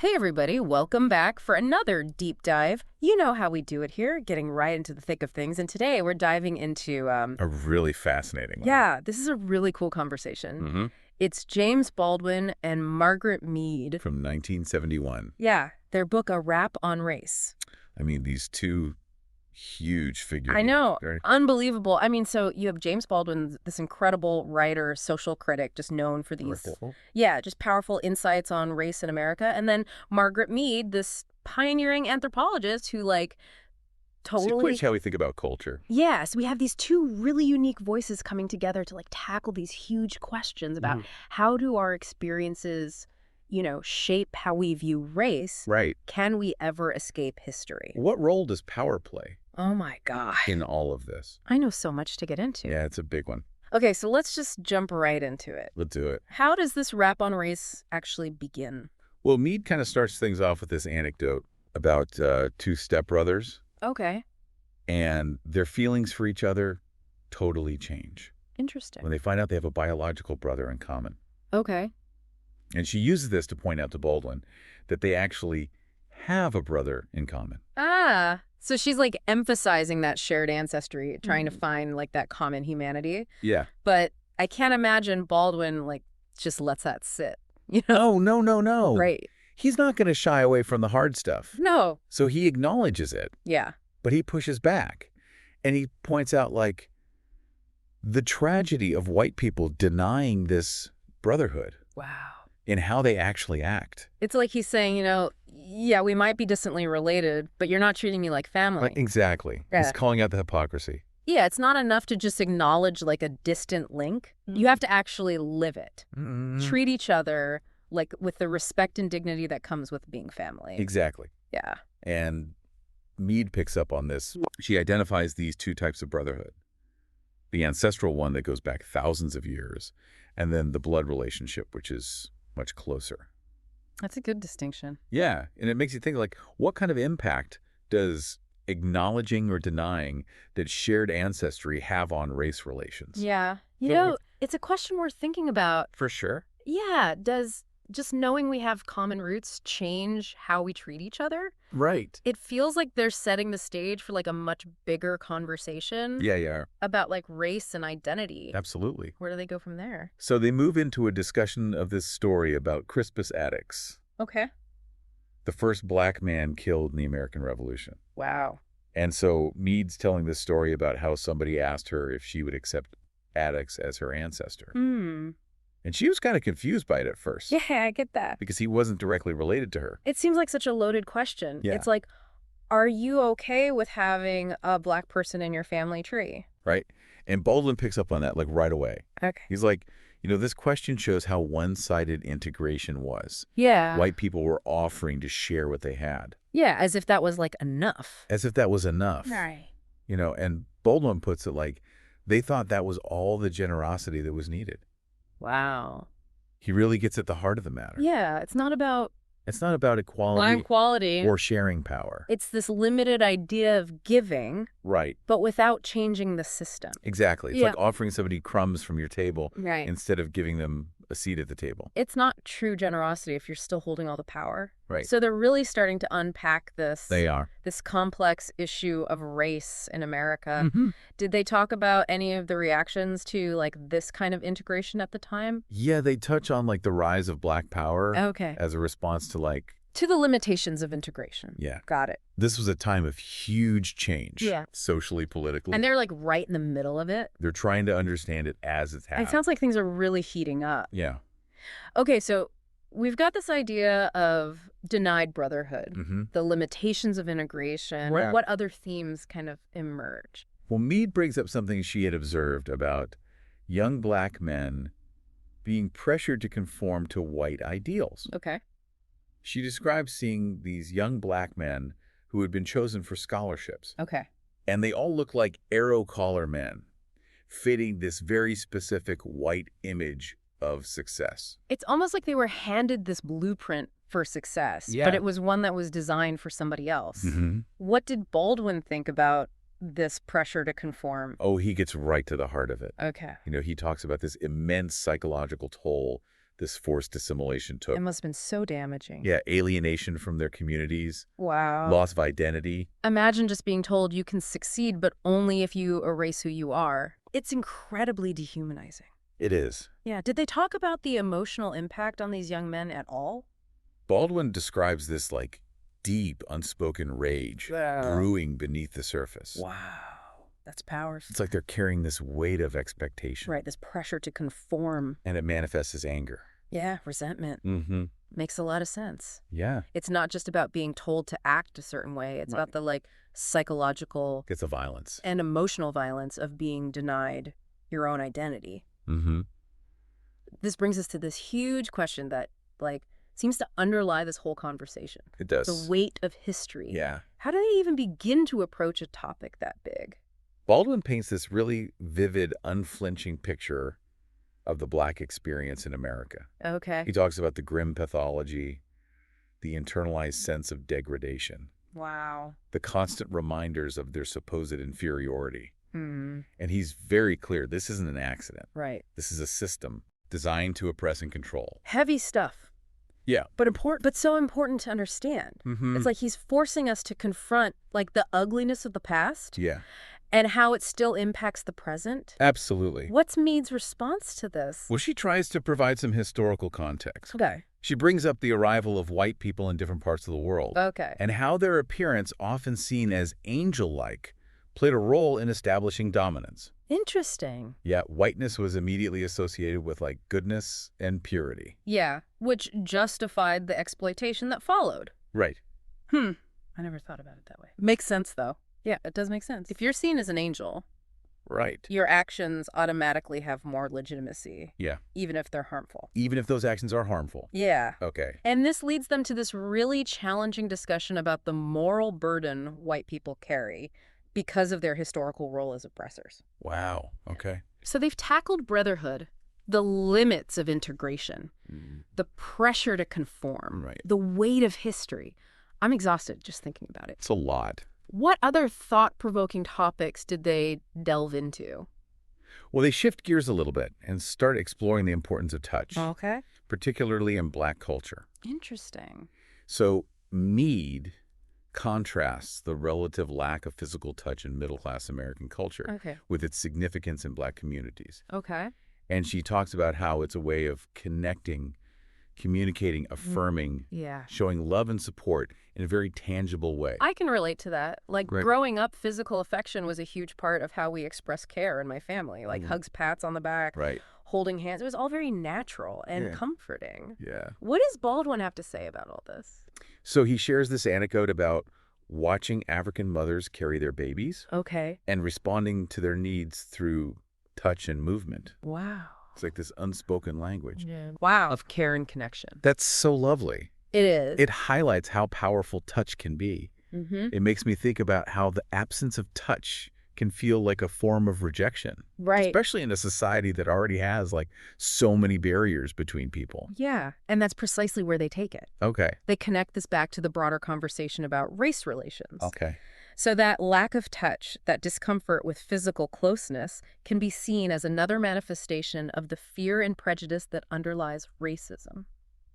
Hey everybody, welcome back for another deep dive. You know how we do it here, getting right into the thick of things. And today we're diving into, A really fascinating one. yeah, this is a really cool conversation. Mm-hmm. It's James Baldwin and Margaret Mead. From 1971. Yeah, their book, A Rap on Race. I mean, these two huge figures. I know, Very unbelievable. I mean, so you have James Baldwin, this incredible writer, social critic, just known for these, powerful. yeah, just powerful insights on race in America. And then Margaret Mead, this pioneering anthropologist who, like, totally. Switch how we think about culture. Yes, we have these two really unique voices coming together to like tackle these huge questions about how do our experiences, shape how we view race? Right. Can we ever escape history? What role does power play Oh my God. in all of this? I know so much to get into. Yeah, it's a big one. Okay, so let's just jump right into it. Let's do it. How does this rap on race actually begin? Well, Mead kind of starts things off with this anecdote about two stepbrothers, Okay, and their feelings for each other totally change interesting. when they find out they have a biological brother in common. Okay. And she uses this to point out to Baldwin that they actually have a brother in common. Ah, so she's like emphasizing that shared ancestry, trying to find like that common humanity. Yeah. But I can't imagine Baldwin, like, just lets that sit, Oh, no. Right. He's not going to shy away from the hard stuff. No. So he acknowledges it, Yeah. but he pushes back. And he points out, like, the tragedy of white people denying this brotherhood Wow. in how they actually act. It's like he's saying, yeah, we might be distantly related, but you're not treating me like family. Exactly. Yeah. He's calling out the hypocrisy. Yeah, it's not enough to just acknowledge like a distant link. You have to actually live it. Treat each other like with the respect and dignity that comes with being family. Exactly. Yeah. And Mead picks up on this. She identifies these two types of brotherhood. The ancestral one that goes back thousands of years, and then the blood relationship, which is much closer. That's a good distinction. Yeah, and it makes you think, like, what kind of impact does acknowledging or denying that shared ancestry have on race relations? Yeah. It's a question worth thinking about. For sure. Yeah. Does just knowing we have common roots change how we treat each other? Right. It feels like they're setting the stage for like a much bigger conversation Yeah, about like race and identity. absolutely. Where do they go from there? So they move into a discussion of this story about Crispus Attucks, Okay. the first black man killed in the American Revolution. Wow. And so Mead's telling this story about how somebody asked her if she would accept Attucks as her ancestor. And she was kind of confused by it at first. Yeah, I get that. Because he wasn't directly related to her. It seems like such a loaded question. Yeah. It's like, are you okay with having a black person in your family tree? Right? And Baldwin picks up on that, like, right away. Okay. He's like, this question shows how one-sided integration was. Yeah. White people were offering to share what they had. Yeah, as if that was like enough. As if that was enough. Right. And Baldwin puts it like, they thought that was all the generosity that was needed. Wow. He really gets at the heart of the matter. Yeah, it's not about equality or sharing power. It's this limited idea of giving, Right. but without changing the system. Exactly. It's Yeah. like offering somebody crumbs from your table Right. instead of giving them a seat at the table. It's not true generosity if you're still holding all the power. Right. So they're really starting to unpack this. They are. This complex issue of race in America. Did they talk about any of the reactions to like this kind of integration at the time? Yeah, they touch on like the rise of black power Okay. as a response to like, To the limitations of integration. yeah. Got it. This was a time of huge change. Yeah. Socially, politically. And they're like right in the middle of it. They're trying to understand it as it's happening. It sounds like things are really heating up. Yeah. Okay, so we've got this idea of denied brotherhood, Mm-hmm. the limitations of integration. Right. What other themes kind of emerge? Well, Mead brings up something she had observed about young black men being pressured to conform to white ideals. Okay. She describes seeing these young black men who had been chosen for scholarships. Okay. And they all look like arrow collar men, fitting this very specific white image of success. It's almost like they were handed this blueprint for success, Yeah. but it was one that was designed for somebody else. Mm-hmm. What did Baldwin think about this pressure to conform? Oh, he gets right to the heart of it. Okay. He talks about this immense psychological toll this forced assimilation It took. must have been so damaging. Yeah, alienation from their communities, Wow. loss of identity. Imagine just being told you can succeed, but only if you erase who you are. It's incredibly dehumanizing. It is. Yeah. Did they talk about the emotional impact on these young men at all? Baldwin describes this like deep, unspoken rage brewing beneath the surface. Wow. That's powerful. It's like they're carrying this weight of expectation. Right, this pressure to conform. And it manifests as anger. Yeah, resentment. Mm-hmm. Makes a lot of sense. Yeah. It's not just about being told to act a certain way. It's about the psychological It's a violence. and emotional violence of being denied your own identity. Mm-hmm. This brings us to this huge question that seems to underlie this whole conversation. It does. The weight of history. Yeah. How do they even begin to approach a topic that big? Baldwin paints this really vivid, unflinching picture of the Black experience in America. Okay. He talks about the grim pathology, the internalized sense of degradation, Wow. the constant reminders of their supposed inferiority. Hmm. And he's very clear, this isn't an accident. Right. This is a system designed to oppress and control. Heavy stuff. Yeah. But so important to understand. Mm-hmm. It's like he's forcing us to confront the ugliness of the past Yeah. and how it still impacts the present. Absolutely. What's Mead's response to this? Well, she tries to provide some historical context. Okay. She brings up the arrival of white people in different parts of the world. Okay. And how their appearance, often seen as angel-like, played a role in establishing dominance. Interesting. Yeah, whiteness was immediately associated with goodness and purity. Yeah, which justified the exploitation that followed. Right. I never thought about it that way. Makes sense, though. Yeah, it does make sense. If you're seen as an angel, Right. your actions automatically have more legitimacy. Yeah. Even if they're harmful. Even if those actions are harmful. Yeah. Okay. And this leads them to this really challenging discussion about the moral burden white people carry because of their historical role as oppressors. Wow. Okay. So they've tackled brotherhood, the limits of integration, the pressure to conform, Right. the weight of history. I'm exhausted just thinking about it. It's a lot. What other thought-provoking topics did they delve into? Well, they shift gears a little bit and start exploring the importance of touch, Okay. particularly in Black culture. Interesting. So Mead contrasts the relative lack of physical touch in middle-class American culture Okay. with its significance in Black communities. Okay. And she talks about how it's a way of connecting, communicating, affirming, Yeah. showing love and support in a very tangible way. I can relate to that. Right. Growing up, physical affection was a huge part of how we express care in my family. Hugs, pats on the back, Right. holding hands. It was all very natural and Yeah. comforting. Yeah. What does Baldwin have to say about all this? So he shares this anecdote about watching African mothers carry their babies Okay. and responding to their needs through touch and movement. Wow. It's like this unspoken language. Yeah. Wow. Of care and connection. That's so lovely. It is. It highlights how powerful touch can be. Mm-hmm. It makes me think about how the absence of touch can feel like a form of rejection, Right. especially in a society that already has so many barriers between people. Yeah. And that's precisely where they take it. Okay. They connect this back to the broader conversation about race relations. Okay. So that lack of touch, that discomfort with physical closeness, can be seen as another manifestation of the fear and prejudice that underlies racism.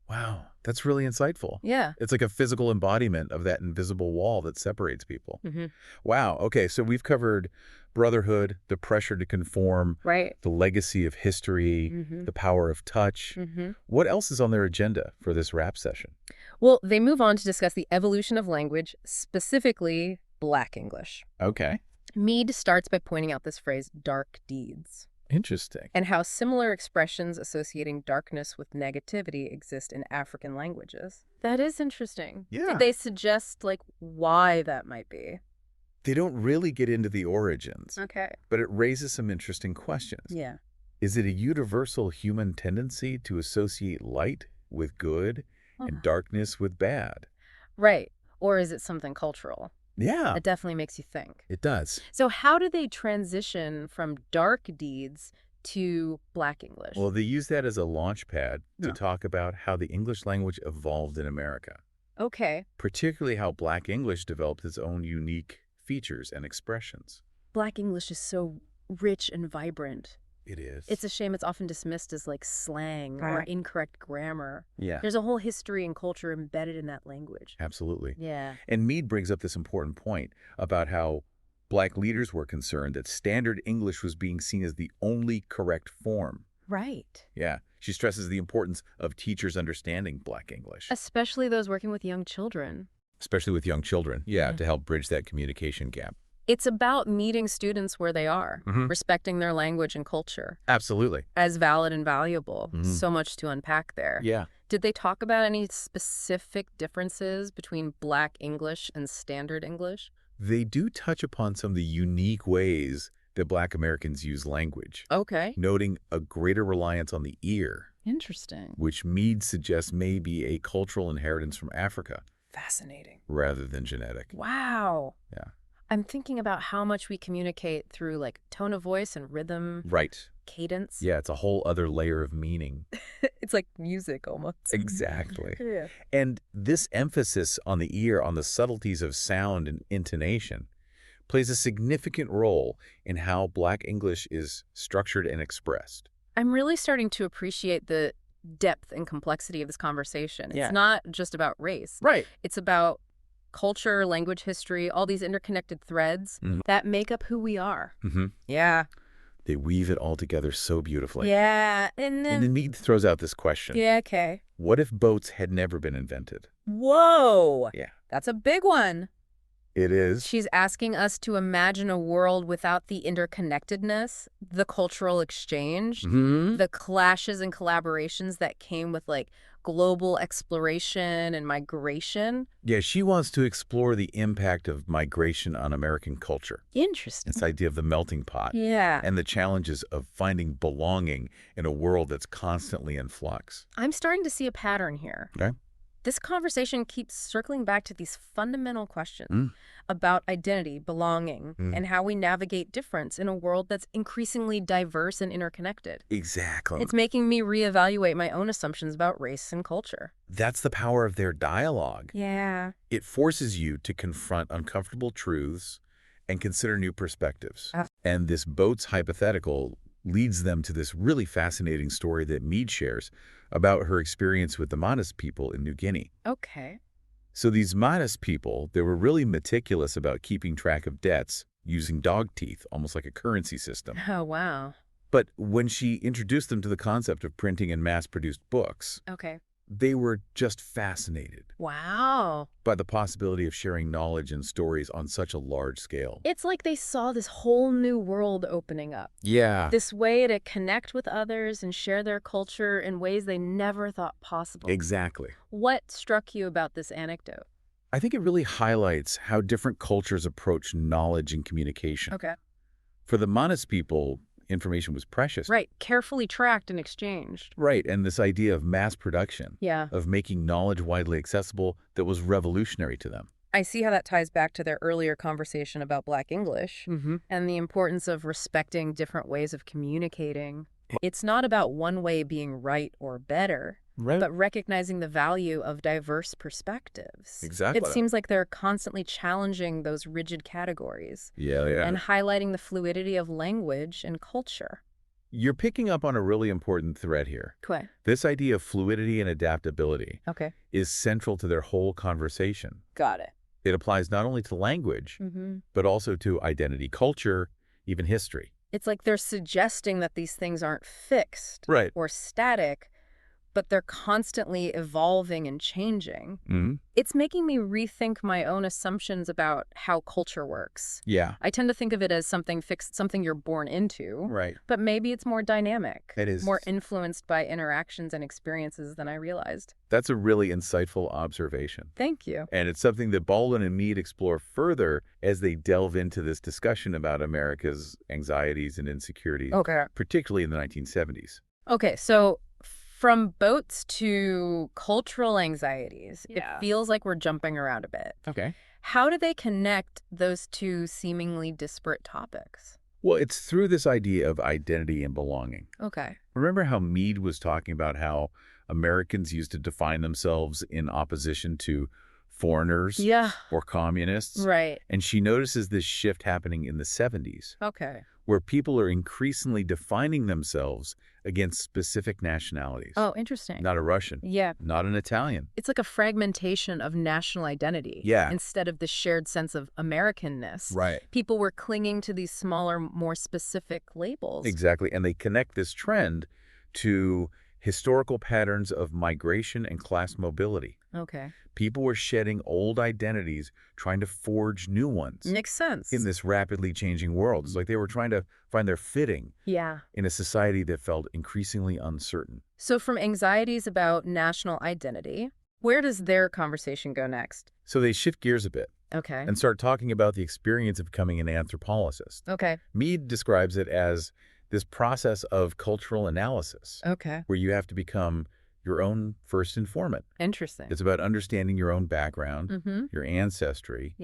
Wow. That's really insightful. Yeah. It's like a physical embodiment of that invisible wall that separates people. Mm-hmm. Wow. Okay. So we've covered brotherhood, the pressure to conform, Right. the legacy of history, Mm-hmm. the power of touch. Mm-hmm. What else is on their agenda for this rap session? Well, they move on to discuss the evolution of language, specifically Black English. Okay. Mead starts by pointing out this phrase, dark deeds, Interesting. and how similar expressions associating darkness with negativity exist in African languages. That is interesting. Yeah. Did they suggest, why that might be? They don't really get into the origins, Okay. but it raises some interesting questions. Yeah. Is it a universal human tendency to associate light with good and darkness with bad? Right. Or is it something cultural? Yeah, It definitely makes you think. it does. So how do they transition from dark deeds to Black English? Well, they use that as a launch pad to Yeah. talk about how the English language evolved in America, Okay. particularly how Black English developed its own unique features and expressions. Black English is so rich and vibrant. It is. It's a shame it's often dismissed as like slang or incorrect grammar. Yeah. There's a whole history and culture embedded in that language. Absolutely. Yeah. And Mead brings up this important point about how Black leaders were concerned that standard English was being seen as the only correct form. Right. Yeah. She stresses the importance of teachers understanding Black English. Especially those working with young children. Especially with young children. Yeah, to help bridge that communication gap. It's about meeting students where they are, respecting their language and culture. Absolutely. As valid and valuable. So much to unpack there. Yeah. Did they talk about any specific differences between Black English and standard English? They do touch upon some of the unique ways that Black Americans use language. Okay. Noting a greater reliance on the ear. Interesting. Which Mead suggests may be a cultural inheritance from Africa. Fascinating. Rather than genetic. Wow. Yeah. I'm thinking about how much we communicate through like tone of voice and rhythm. Right. Cadence. Yeah, it's a whole other layer of meaning. It's like music almost. Exactly. Yeah. And this emphasis on the ear, on the subtleties of sound and intonation, plays a significant role in how Black English is structured and expressed. I'm really starting to appreciate the depth and complexity of this conversation. Yeah. It's not just about race. Right. It's about culture, language, history, all these interconnected threads that make up who we are. Yeah. They weave it all together so beautifully. Yeah. And then Mead throws out this question. Yeah, okay. What if boats had never been invented? Whoa. Yeah. That's a big one. It is. She's asking us to imagine a world without the interconnectedness, the cultural exchange, the clashes and collaborations that came with like global exploration and migration. Yeah, she wants to explore the impact of migration on American culture. Interesting. This idea of the melting pot. Yeah. And the challenges of finding belonging in a world that's constantly in flux. I'm starting to see a pattern here. Okay. This conversation keeps circling back to these fundamental questions about identity, belonging, and how we navigate difference in a world that's increasingly diverse and interconnected. Exactly. It's making me reevaluate my own assumptions about race and culture. That's the power of their dialogue. Yeah. It forces you to confront uncomfortable truths and consider new perspectives. And this boat's hypothetical leads them to this really fascinating story that Mead shares about her experience with the Manas people in New Guinea. Okay. So these Manas people, they were really meticulous about keeping track of debts using dog teeth, almost like a currency system. Oh, wow. But when she introduced them to the concept of printing and mass-produced books, Okay. they were just fascinated Wow. by the possibility of sharing knowledge and stories on such a large scale. It's like they saw this whole new world opening up. Yeah. This way to connect with others and share their culture in ways they never thought possible. Exactly. What struck you about this anecdote? I think it really highlights how different cultures approach knowledge and communication. Okay. For the Manas people, information was precious. Right. Carefully tracked and exchanged. Right, and this idea of mass production, Yeah. of making knowledge widely accessible, that was revolutionary to them. I see how that ties back to their earlier conversation about Black English and the importance of respecting different ways of communicating. It's not about one way being right or better, but recognizing the value of diverse perspectives. Exactly. It seems like they're constantly challenging those rigid categories and highlighting the fluidity of language and culture. You're picking up on a really important thread here. Okay. This idea of fluidity and adaptability Okay. is central to their whole conversation. Got it. It applies not only to language, but also to identity, culture, even history. It's like they're suggesting that these things aren't fixed Right. or static, but they're constantly evolving and changing. Mm-hmm. It's making me rethink my own assumptions about how culture works. Yeah. I tend to think of it as something fixed, something you're born into, Right. but maybe it's more dynamic. It is. More influenced by interactions and experiences than I realized. That's a really insightful observation. Thank you. And it's something that Baldwin and Mead explore further as they delve into this discussion about America's anxieties and insecurities, particularly in the 1970s. Okay, so from boats to cultural anxieties, it feels like we're jumping around a bit. Okay. How do they connect those two seemingly disparate topics? Well, it's through this idea of identity and belonging. Okay. Remember how Mead was talking about how Americans used to define themselves in opposition to foreigners Yeah. or communists. Right. And she notices this shift happening in the 70s, Okay. where people are increasingly defining themselves against specific nationalities. Oh, interesting. Not a Russian. Yeah. Not an Italian. It's like a fragmentation of national identity. Yeah. Instead of the shared sense of Americanness. Right. People were clinging to these smaller, more specific labels. Exactly. And they connect this trend to historical patterns of migration and class mobility. Okay. People were shedding old identities, trying to forge new ones. Makes sense. In this rapidly changing world. It's like they were trying to find their fitting in a society that felt increasingly uncertain. So from anxieties about national identity, where does their conversation go next? So they shift gears a bit Okay. and start talking about the experience of becoming an anthropologist. Okay. Mead describes it as this process of cultural analysis, Okay. where you have to become your own first informant. Interesting. It's about understanding your own background, your ancestry,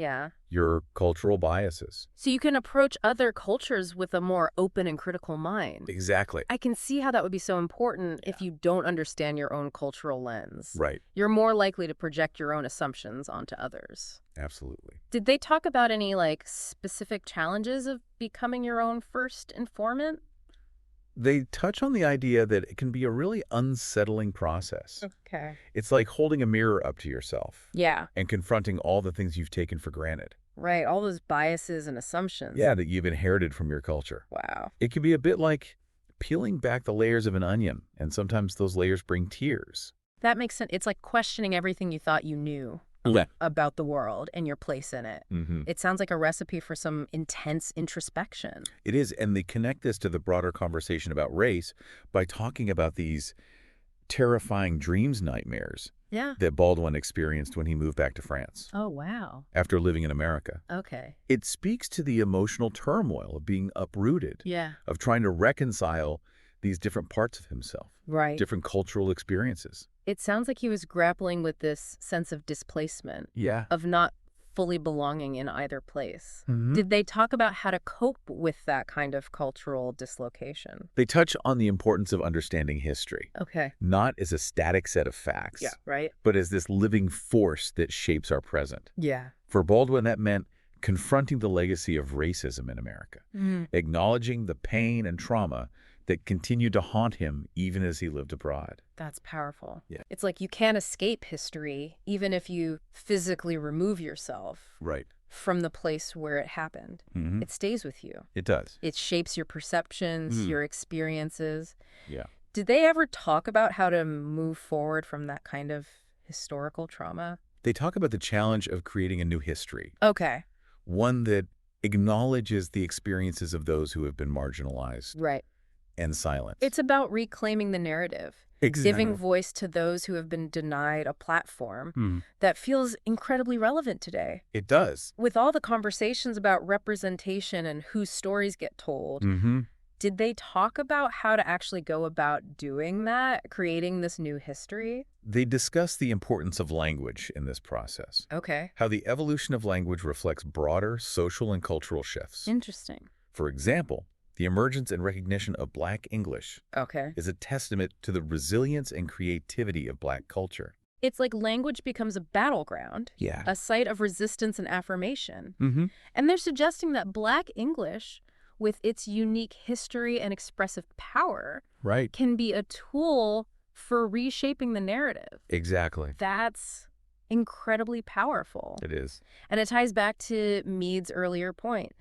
your cultural biases. So you can approach other cultures with a more open and critical mind. Exactly. I can see how that would be so important if you don't understand your own cultural lens. Right. You're more likely to project your own assumptions onto others. Absolutely. Did they talk about any, specific challenges of becoming your own first informant? They touch on the idea that it can be a really unsettling process. Okay. It's like holding a mirror up to yourself. Yeah. And confronting all the things you've taken for granted. Right. All those biases and assumptions. Yeah, that you've inherited from your culture. Wow. It can be a bit like peeling back the layers of an onion, and sometimes those layers bring tears. That makes sense. It's like questioning everything you thought you knew about the world and your place in it. It sounds like a recipe for some intense introspection. It is, and they connect this to the broader conversation about race by talking about these terrifying dreams nightmares that Baldwin experienced when he moved back to France. Oh, wow. After living in America. Okay. It speaks to the emotional turmoil of being uprooted, of trying to reconcile these different parts of himself, different cultural experiences. It sounds like he was grappling with this sense of displacement, of not fully belonging in either place. Did they talk about how to cope with that kind of cultural dislocation? They touch on the importance of understanding history. Okay. Not as a static set of facts, but as this living force that shapes our present. Yeah. For Baldwin, that meant confronting the legacy of racism in America, acknowledging the pain and trauma that continued to haunt him even as he lived abroad. That's powerful. Yeah. It's like you can't escape history, even if you physically remove yourself from the place where it happened. It stays with you. It does. It shapes your perceptions, your experiences. Yeah. Did they ever talk about how to move forward from that kind of historical trauma? They talk about the challenge of creating a new history. Okay. One that acknowledges the experiences of those who have been marginalized. And silence. It's about reclaiming the narrative, giving voice to those who have been denied a platform that feels incredibly relevant today. It does. With all the conversations about representation and whose stories get told, did they talk about how to actually go about doing that, creating this new history? They discuss the importance of language in this process. Okay. How the evolution of language reflects broader social and cultural shifts. Interesting. For example, the emergence and recognition of Black English is a testament to the resilience and creativity of Black culture. It's like language becomes a battleground, a site of resistance and affirmation. And they're suggesting that Black English, with its unique history and expressive power, can be a tool for reshaping the narrative. Exactly. That's incredibly powerful. It is. And it ties back to Mead's earlier point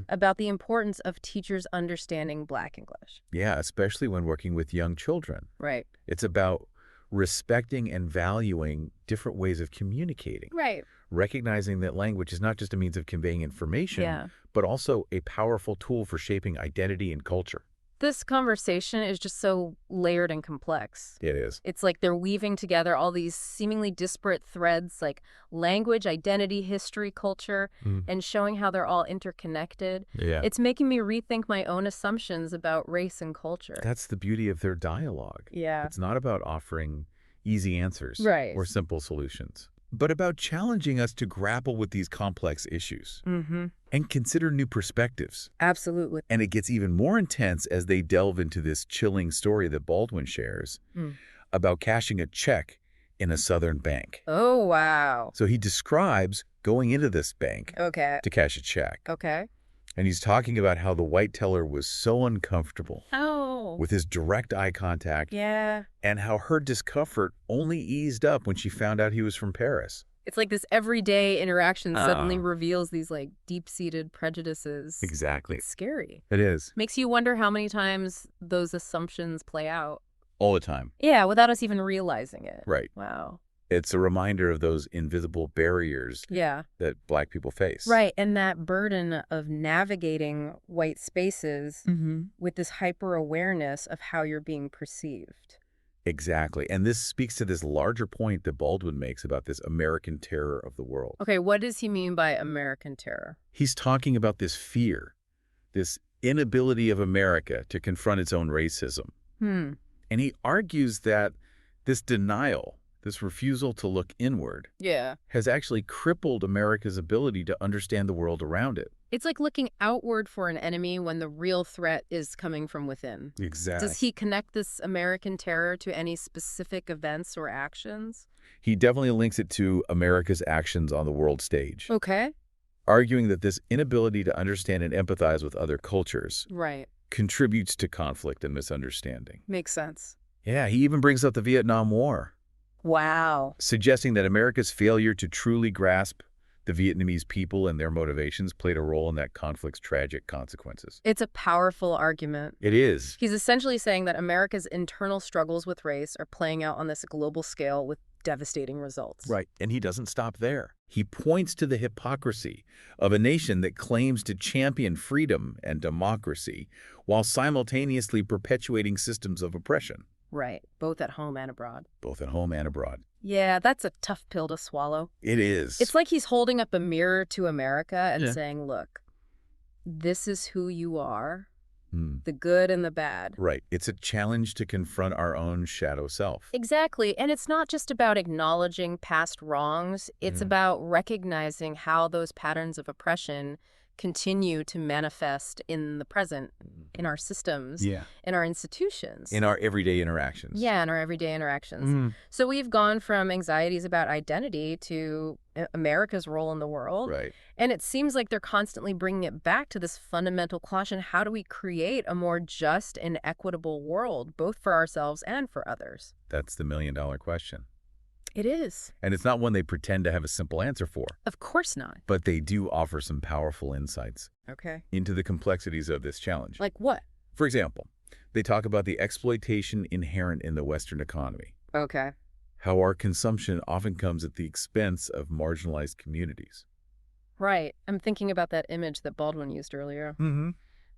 about the importance of teachers understanding Black English. Yeah, especially when working with young children. Right. It's about respecting and valuing different ways of communicating. Right. Recognizing that language is not just a means of conveying information, but also a powerful tool for shaping identity and culture. This conversation is just so layered and complex. It is. It's like they're weaving together all these seemingly disparate threads, like language, identity, history, culture, and showing how they're all interconnected. Yeah. It's making me rethink my own assumptions about race and culture. That's the beauty of their dialogue. Yeah. It's not about offering easy answers or simple solutions, but about challenging us to grapple with these complex issues and consider new perspectives. Absolutely. And it gets even more intense as they delve into this chilling story that Baldwin shares about cashing a check in a southern bank. Oh, wow. So he describes going into this bank Okay. to cash a check. Okay. And he's talking about how the white teller was so uncomfortable with his direct eye contact. Yeah. And how her discomfort only eased up when she found out he was from Paris. It's like this everyday interaction suddenly reveals these like deep-seated prejudices. Exactly. It's scary. It is. Makes you wonder how many times those assumptions play out. All the time. Yeah, without us even realizing it. Right. Wow. It's a reminder of those invisible barriers that Black people face. Right, and that burden of navigating white spaces with this hyper-awareness of how you're being perceived. Exactly. And this speaks to this larger point that Baldwin makes about this American terror of the world. Okay, what does he mean by American terror? He's talking about this fear, this inability of America to confront its own racism. And he argues that this denial, this refusal to look inward, has actually crippled America's ability to understand the world around it. It's like looking outward for an enemy when the real threat is coming from within. Exactly. Does he connect this American terror to any specific events or actions? He definitely links it to America's actions on the world stage. Okay. Arguing that this inability to understand and empathize with other cultures contributes to conflict and misunderstanding. Makes sense. Yeah, he even brings up the Vietnam War. Wow. Suggesting that America's failure to truly grasp the Vietnamese people and their motivations played a role in that conflict's tragic consequences. It's a powerful argument. It is. He's essentially saying that America's internal struggles with race are playing out on this global scale with devastating results. Right, and he doesn't stop there. He points to the hypocrisy of a nation that claims to champion freedom and democracy while simultaneously perpetuating systems of oppression. Right, both at home and abroad. Both at home and abroad. Yeah, that's a tough pill to swallow. It is. It's like he's holding up a mirror to America and saying, look, this is who you are, the good and the bad. Right. It's a challenge to confront our own shadow self. Exactly. And it's not just about acknowledging past wrongs. It's about recognizing how those patterns of oppression continue to manifest in the present, in our systems, in our institutions. In our everyday interactions. Yeah, in our everyday interactions. So we've gone from anxieties about identity to America's role in the world. Right. And it seems like they're constantly bringing it back to this fundamental question: how do we create a more just and equitable world, both for ourselves and for others? That's the million-dollar question. It is. And it's not one they pretend to have a simple answer for. Of course not. But they do offer some powerful insights into the complexities of this challenge. Like what? For example, they talk about the exploitation inherent in the Western economy. Okay. How our consumption often comes at the expense of marginalized communities. Right. I'm thinking about that image that Baldwin used earlier.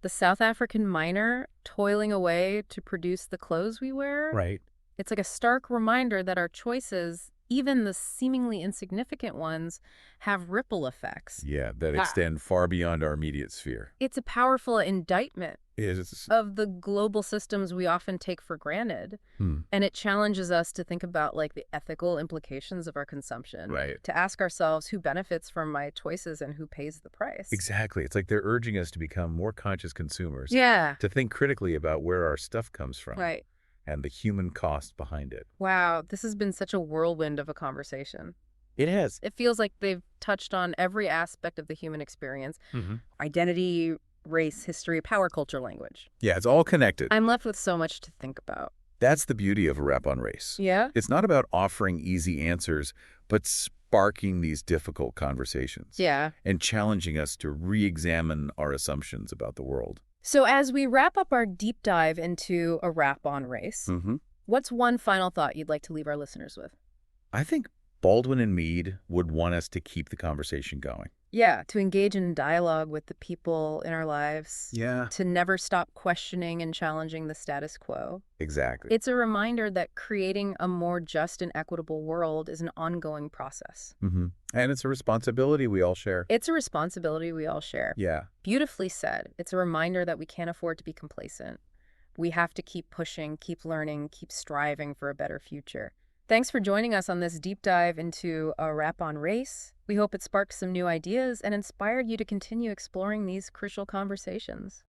The South African miner toiling away to produce the clothes we wear. Right. It's like a stark reminder that our choices, even the seemingly insignificant ones, have ripple effects. Yeah, that extend far beyond our immediate sphere. It's a powerful indictment It's of the global systems we often take for granted. And it challenges us to think about like the ethical implications of our consumption. Right. To ask ourselves who benefits from my choices and who pays the price. Exactly. It's like they're urging us to become more conscious consumers. Yeah. To think critically about where our stuff comes from. Right. And the human cost behind it. Wow, this has been such a whirlwind of a conversation. It has. It feels like they've touched on every aspect of the human experience. Identity, race, history, power, culture, language. Yeah, it's all connected. I'm left with so much to think about. That's the beauty of a rap on race. Yeah? It's not about offering easy answers, but sparking these difficult conversations. Yeah. And challenging us to re-examine our assumptions about the world. So as we wrap up our deep dive into a rap on race, what's one final thought you'd like to leave our listeners with? I think Baldwin and Mead would want us to keep the conversation going. Yeah, to engage in dialogue with the people in our lives. Yeah. To never stop questioning and challenging the status quo. Exactly. It's a reminder that creating a more just and equitable world is an ongoing process. And it's a responsibility we all share. It's a responsibility we all share. Yeah. Beautifully said. It's a reminder that we can't afford to be complacent. We have to keep pushing, keep learning, keep striving for a better future. Thanks for joining us on this deep dive into a rap on race. We hope it sparked some new ideas and inspired you to continue exploring these crucial conversations.